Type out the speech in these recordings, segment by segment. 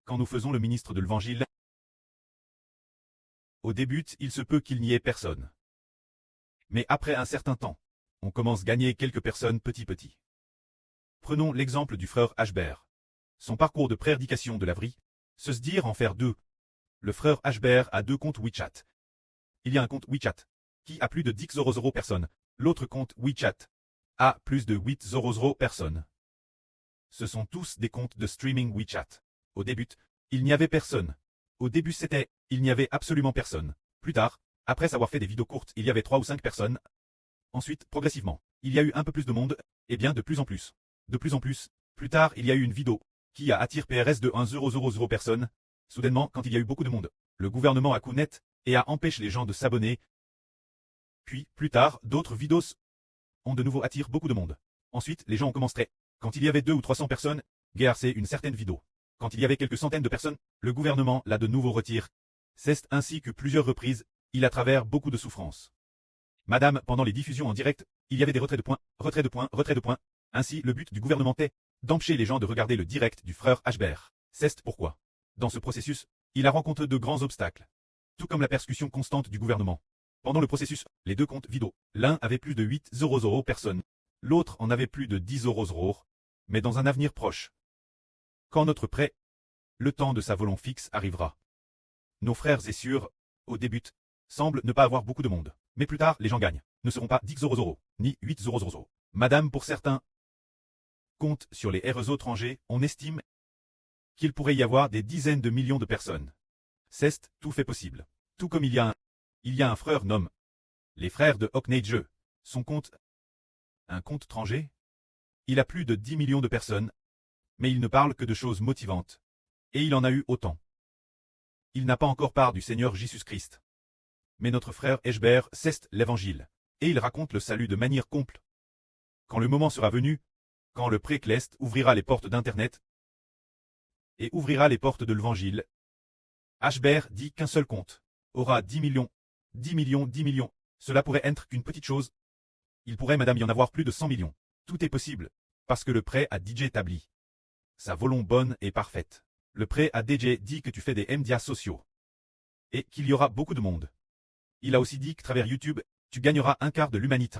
quand nous faisons le ministre de l'Évangile, au début, il se peut qu'il n'y ait personne. Mais après un certain temps, on commence à gagner quelques personnes petit. Prenons l'exemple du frère Ashbert. Son parcours de prédication de la vie, se dire en faire deux. Le frère Ashbert a deux comptes WeChat. Il y a un compte WeChat, qui a plus de 10,000 personnes. L'autre compte WeChat a plus de 8,000 personnes. Ce sont tous des comptes de streaming WeChat. Au début, il n'y avait personne. Au début il n'y avait absolument personne. Plus tard, après avoir fait des vidéos courtes, il y avait 3 ou 5 personnes. Ensuite, progressivement, il y a eu un peu plus de monde, et bien de plus en plus. De plus en plus, plus tard il y a eu une vidéo, qui a attiré PRS de 1,000 personnes. Soudainement, quand il y a eu beaucoup de monde, le gouvernement a coup net, et a empêché les gens de s'abonner. Puis, plus tard, d'autres vidéos ont de nouveau attiré beaucoup de monde. Ensuite, les gens ont commencé. Quand il y avait 200 ou 300 personnes, c'est une certaine vidéo. Quand il y avait quelques centaines de personnes, le gouvernement l'a de nouveau retiré. C'est ainsi que plusieurs reprises, il a travers beaucoup de souffrances. Madame, pendant les diffusions en direct, il y avait des retraits de points, retraits de points, retraits de points. Ainsi, le but du gouvernement est d'empêcher les gens de regarder le direct du frère Ashbert. C'est pourquoi, dans ce processus, il a rencontré de grands obstacles. Tout comme la persécution constante du gouvernement. Pendant le processus, les deux comptes vidéo, l'un avait plus de 8,000 personnes, l'autre en avait plus de 10,000, mais dans un avenir proche. Quand notre prêt, le temps de sa volonté fixe arrivera. Nos frères et sœurs, au début, semblent ne pas avoir beaucoup de monde, mais plus tard les gens gagnent, ne seront pas 10,000, ni 8,000. Madame, pour certains comptes sur les réseaux étrangers, on estime qu'il pourrait y avoir des dizaines de millions de personnes. C'est tout fait possible. Tout comme il y a un frère nommé les frères de Hocknage. Son compte, un compte étranger, il a plus de 10 millions de personnes, mais il ne parle que de choses motivantes. Et il en a eu autant. Il n'a pas encore part du Seigneur Jésus-Christ. Mais notre frère Ashbert c'est l'évangile, et il raconte le salut de manière complète. Quand le moment sera venu, quand le précleste ouvrira les portes d'Internet et ouvrira les portes de l'évangile, Ashbert dit qu'un seul compte aura 10 millions, 10 millions, 10 millions. Cela pourrait être qu'une petite chose. Il pourrait, madame, y en avoir plus de 100 millions. Tout est possible, parce que le prêt a DJ établi sa volonté bonne et parfaite. Le prêt a DJ dit que tu fais des médias sociaux et qu'il y aura beaucoup de monde. Il a aussi dit que travers YouTube, tu gagneras un quart de l'humanité.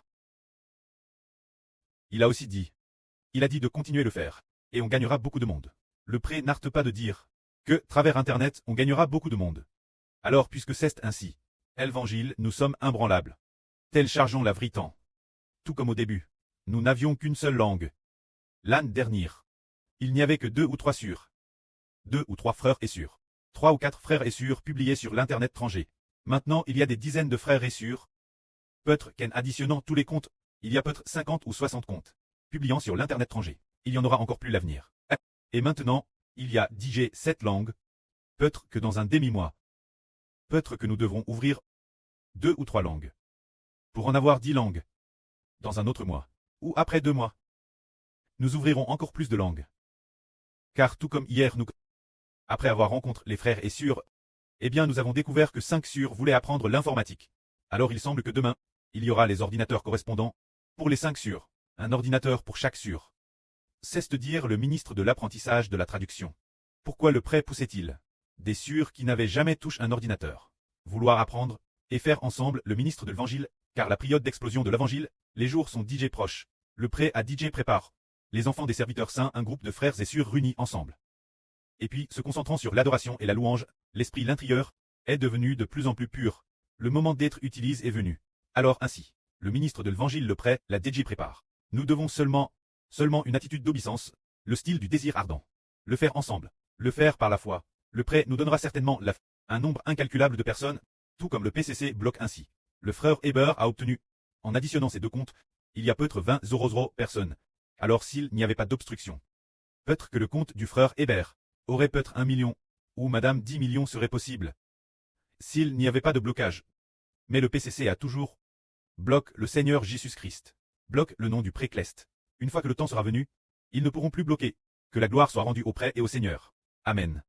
Il a dit de continuer le faire, et on gagnera beaucoup de monde. Le prêt n'arrête pas de dire que, travers Internet, on gagnera beaucoup de monde. Alors puisque c'est ainsi, l'évangile, nous sommes imbranlables. Tel chargeons la vraie temps. Tout comme au début, nous n'avions qu'une seule langue. L'année dernière, il n'y avait que 2 ou 3 sûrs. 2 ou 3 frères et sœurs. 3 ou 4 frères et sœurs publiés sur l'Internet étranger. Maintenant, il y a des dizaines de frères et sœurs. Peut-être qu'en additionnant tous les comptes, il y a peut-être 50 ou 60 comptes, publiant sur l'Internet étranger. Il y en aura encore plus l'avenir. Et maintenant, il y a DJ 7 langues. Peut-être que dans un demi-mois, peut-être que nous devrons ouvrir 2 ou 3 langues. Pour en avoir 10 langues. Dans un autre mois. Ou après 2 mois. Nous ouvrirons encore plus de langues. Car tout comme hier après avoir rencontré les frères et sœurs, eh bien nous avons découvert que 5 sœurs voulaient apprendre l'informatique. Alors il semble que demain, il y aura les ordinateurs correspondants, pour les 5 sœurs, un ordinateur pour chaque sœur. C'est-à-dire le ministre de l'apprentissage de la traduction. Pourquoi le prêt poussait-il des sœurs qui n'avaient jamais touché un ordinateur. Vouloir apprendre, et faire ensemble le ministre de l'évangile, car la période d'explosion de l'évangile, les jours sont DJ proches. Le prêt à DJ prépare. Les enfants des serviteurs saints, un groupe de frères et sœurs réunis ensemble. Et puis, se concentrant sur l'adoration et la louange, l'esprit l'intérieur est devenu de plus en plus pur. Le moment d'être utilisé est venu. Alors ainsi, le ministre de l'évangile le prêt, la DJ prépare. Nous devons seulement une attitude d'obéissance, le style du désir ardent. Le faire ensemble, le faire par la foi. Le prêt nous donnera certainement un nombre incalculable de personnes, tout comme le PCC bloque ainsi. Le frère Heber a obtenu, en additionnant ces deux comptes, il y a peut-être 20,000 personnes. Alors s'il n'y avait pas d'obstruction, peut-être que le compte du frère Heber aurait peut-être 1 million, ou madame 10 millions serait possible. S'il n'y avait pas de blocage. Mais le PCC a toujours bloque le Seigneur Jésus-Christ, bloque le nom du précleste. Une fois que le temps sera venu, ils ne pourront plus bloquer. Que la gloire soit rendue au prêt et au Seigneur. Amen.